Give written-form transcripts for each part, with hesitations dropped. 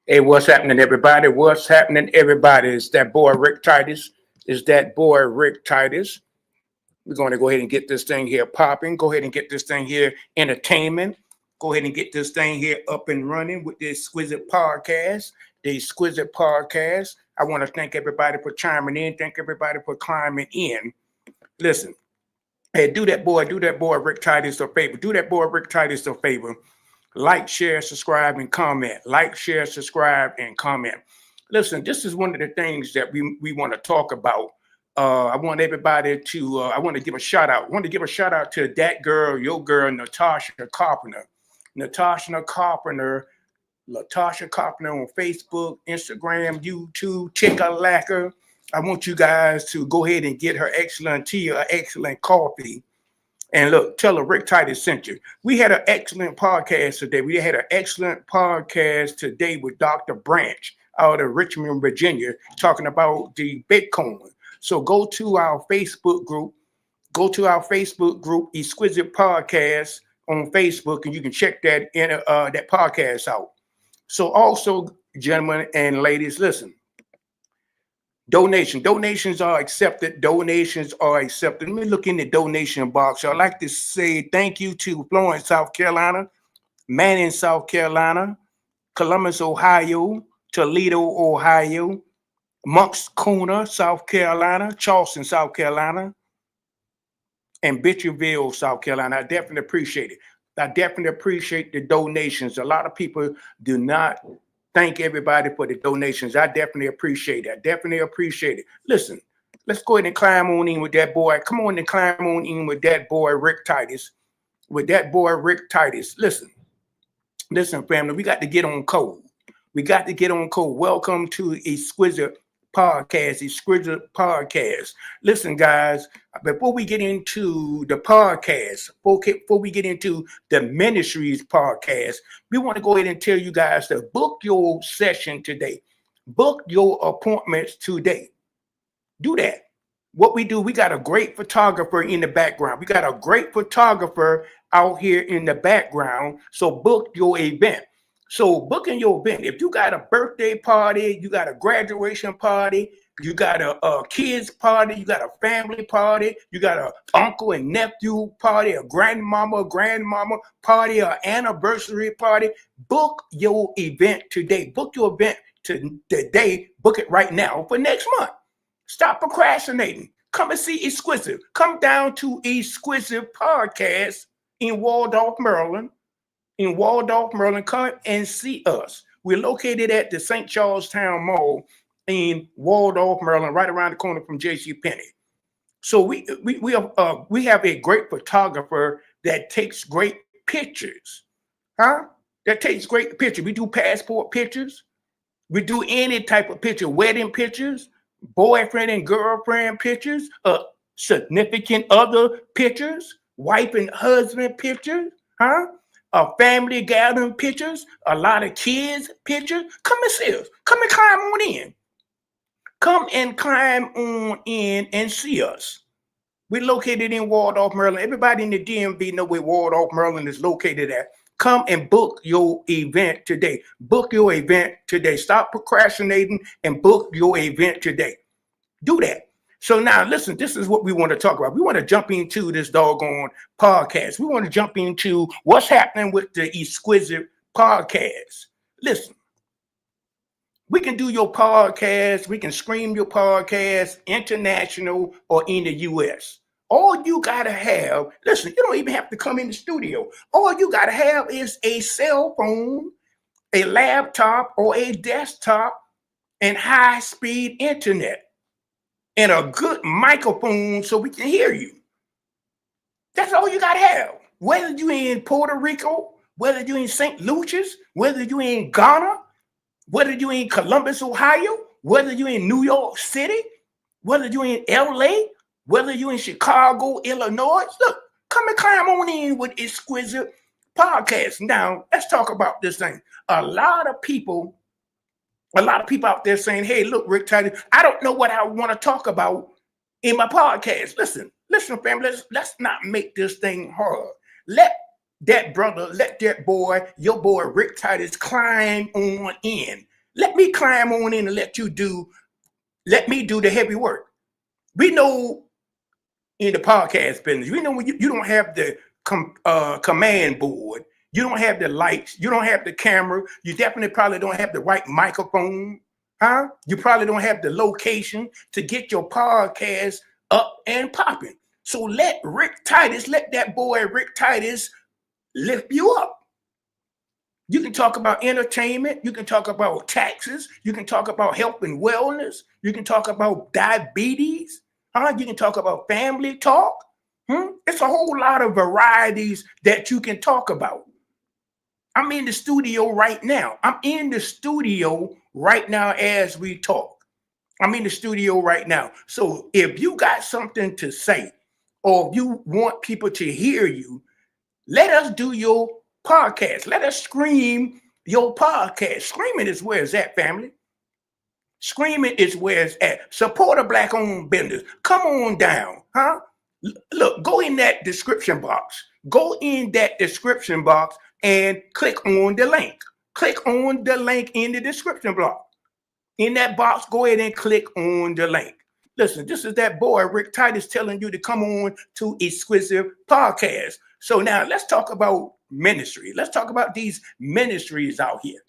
Hey, what's happening, everybody? What's happening, everybody? It's that boy RickTitus. It's that boy RickTitus. We're going to go ahead and get this thing here popping. Go ahead and get this thing here entertainment. Go ahead and get this thing here up and running with the Exquisite podcast. The Exquisite podcast. I want to thank everybody for chiming in. Thank everybody for climbing in. Listen, hey, do that boy RickTitus a favor. Do that boy RickTitus a favor. Like, share, subscribe, and comment. Like, share, subscribe, and comment. Listen, this is one of the things that we want to talk about. I want everybody to, I want to give a shout out. I want to give a shout out to that girl, your girl, Natasha Carpenter. Natasha Carpenter on Facebook, Instagram, YouTube, Chick-a-Lacker. I want you guys to go ahead and get her excellent tea or excellent coffee. And look, tell her RickTitus sent you. We had an excellent podcast today. We had an excellent podcast today with Dr. Branch out of Richmond, Virginia, talking about the Bitcoin. So go to our Facebook group. Go to our Facebook group, Exquisite Podcast on Facebook, and you can check that in that podcast out. So also, gentlemen and ladies, listen. Donations are accepted. Donations are accepted. Let me look in the donation box. I'd like to say thank you to Florence, South Carolina, Manning, South Carolina, Columbus, Ohio, Toledo, Ohio, Monks Corner, South Carolina, Charleston, South Carolina, and Bitcherville, South Carolina. I definitely appreciate it. I definitely appreciate the donations. A lot of people do not thank everybody for the donations. I definitely appreciate it. I definitely appreciate it. Listen, let's go ahead and climb on in with that boy. Come on and climb on in with that boy, RickTitus. With that boy, RickTitus. Listen, family, we got to get on code. We got to get on code. Welcome to Exquisite Podcast, Exquisite Podcast. Listen, guys, before we get into the podcast, before we get into the ministries podcast, we want to go ahead and tell you guys to book your session today. Book your appointments today. Do that. What we do, we got a great photographer in the background. We got a great photographer out here in the background. So book your event. So booking your event, if you got a birthday party, you got a graduation party, you got a kids party, you got a family party, you got a uncle and nephew party, a grandmama party, or anniversary party, book your event today. Book your event today. Book it right now for next month. Stop procrastinating. Come and see Exquisite. Come down to Exquisite Podcast in Waldorf, Maryland. Come and see us. We're located at the St. Charlestown Mall in Waldorf, Maryland, right around the corner from J.C. Penney. So we have a great photographer that takes great pictures, That takes great pictures. We do passport pictures. We do any type of picture, wedding pictures, boyfriend and girlfriend pictures, significant other pictures, wife and husband pictures, family gathering pictures, a lot of kids pictures. Come and see us. Come and climb on in. Come and climb on in and see us. We're located in Waldorf, Maryland. Everybody in the DMV know where Waldorf, Maryland is located at. Come and book your event today. Book your event today. Stop procrastinating and book your event today. Do that. So now, listen, this is what we want to talk about. We want to jump into this doggone podcast. We want to jump into what's happening with the Exquisite Podcast. Listen, we can do your podcast. We can stream your podcast international or in the U.S. All you got to have, listen, you don't even have to come in the studio. All you got to have is a cell phone, a laptop, or a desktop, and high-speed internet. And a good microphone so we can hear you. That's all you got to have. Whether you're in Puerto Rico, whether you're in St. Lucia's, whether you're in Ghana, whether you're in Columbus, Ohio, whether you're in New York City, whether you're in LA, whether you're in Chicago, Illinois, look, come and climb on in with Exquisite Podcast. Now, let's talk about this thing. A lot of people out there saying, hey, look, RickTitus, I don't know what I want to talk about in my podcast. Listen, family, let's not make this thing hard. Let that brother, let that boy, your boy RickTitus climb on in. Let me climb on in and let me do the heavy work. We know in the podcast business, we know when you don't have the command board, you don't have the lights, you don't have the camera, you definitely probably don't have the right microphone, huh? You probably don't have the location to get your podcast up and popping. So let that boy RickTitus lift you up. You can talk about entertainment. You can talk about taxes. You can talk about health and wellness. You can talk about diabetes. You can talk about family talk. It's a whole lot of varieties that you can talk about. I'm in the studio right now. As we talk. I'm in the studio right now. So if you got something to say, or if you want people to hear you, let us do your podcast. Let us scream your podcast. Screaming is where it's at, family. Screaming is where it's at. Support a Black-owned business. Come on down, huh? Look, go in that description box. Go in that description box and click on the link. Click on the link in the description box. In that box, go ahead and click on the link. Listen, this is that boy RickTitus telling you to come on to Exquisite Podcast. So now let's talk about ministry. Let's talk about these ministries out here.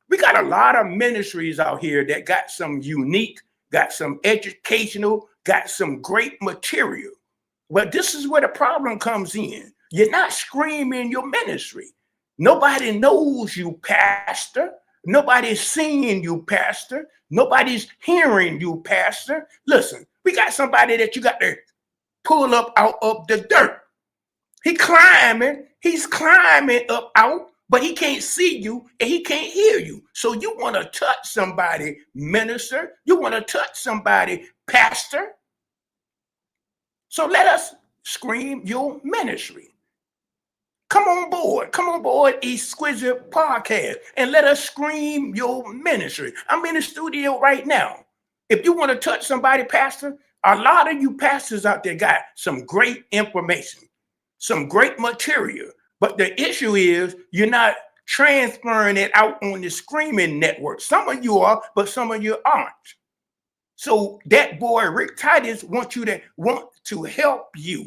We got a lot of ministries out here that got some unique, got some educational, got some great material. But this is where the problem comes in. You're not screaming your ministry. Nobody knows you, pastor. Nobody's seeing you, pastor. Nobody's hearing you, pastor. Listen, we got somebody that you got to pull up out of the dirt. He's climbing up out, but he can't see you and he can't hear you. So you want to touch somebody, minister. You want to touch somebody, pastor. So let us scream your ministry. Come on board, Exquisite Podcast, and let us scream your ministry. I'm in the studio right now. If you want to touch somebody, pastor, a lot of you pastors out there got some great information, some great material. But the issue is you're not transferring it out on the screaming network. Some of you are, but some of you aren't. So that boy RickTitus want to help you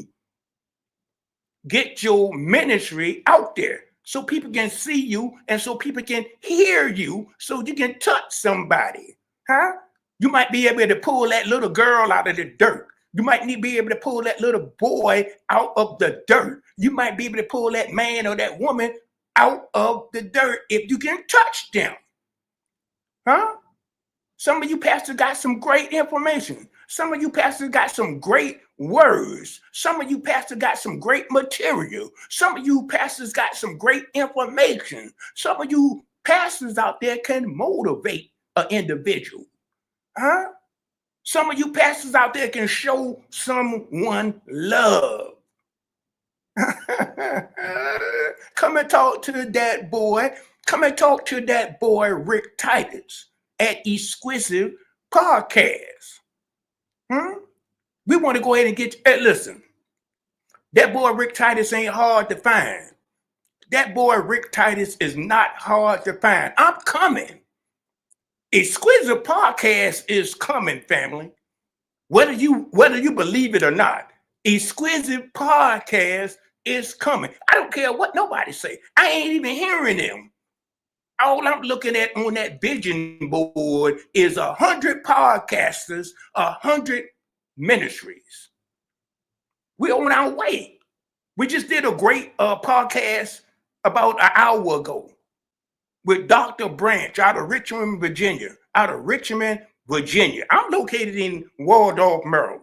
get your ministry out there so people can see you and so people can hear you so you can touch somebody, huh? You might be able to pull that little girl out of the dirt. You might be able to pull that little boy out of the dirt. You might be able to pull that man or that woman out of the dirt if you can touch them, huh? Some of you pastors got some great information. Some of you pastors got some great words. Some of you pastors got some great material. Some of you pastors got some great information. Some of you pastors out there can motivate an individual. Huh? Some of you pastors out there can show someone love. Come and talk to that boy. Come and talk to that boy RickTitus at Exquisite Podcast. We want to go ahead and get you. Hey, listen, that boy RickTitus ain't hard to find. That boy RickTitus is not hard to find. I'm coming. Exquisite Podcast is coming, family. Whether you believe it or not, Exquisite Podcast is coming. I don't care what nobody say. I ain't even hearing them. All I'm looking at on that vision board is 100 podcasters, 100 ministries. We're on our way. We just did a great podcast about an hour ago with Dr. Branch out of Richmond, Virginia. I'm located in Waldorf, Maryland.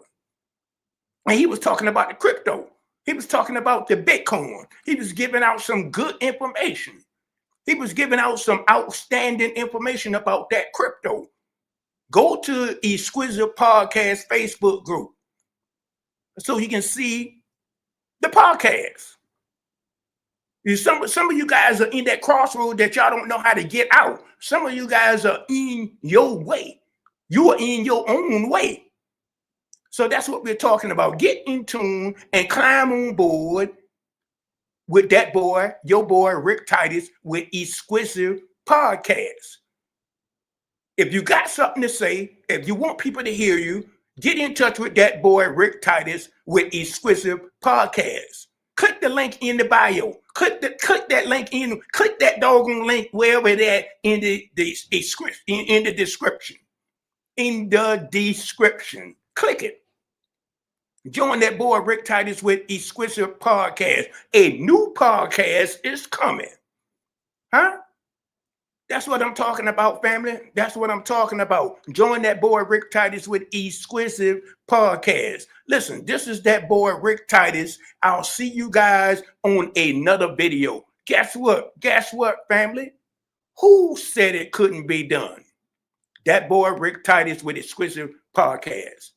And he was talking about the crypto. He was talking about the Bitcoin. He was giving out some good information. He was giving out some outstanding information about that crypto. Go to Exquisite Podcast Facebook group so you can see the podcast. Some of you guys are in that crossroad that y'all don't know how to get out. Some of you guys are in your way. You are in your own way. So that's what we're talking about. Get in tune and climb on board with that boy, your boy RickTitus with Exquisite Podcast. If you got something to say, if you want people to hear you, get in touch with that boy RickTitus with Exquisite Podcast. Click the link in the bio. Click that link in. Click that doggone link wherever it at in the description. In the description. In the description. Click it. Join that boy RickTitus with Exquisite Podcast. A new podcast is coming. Huh? That's what I'm talking about, family. That's what I'm talking about. Join that boy RickTitus with Exquisite Podcast. Listen, this is that boy RickTitus. I'll see you guys on another video. Guess what? Guess what, family? Who said it couldn't be done? That boy RickTitus with Exquisite Podcast.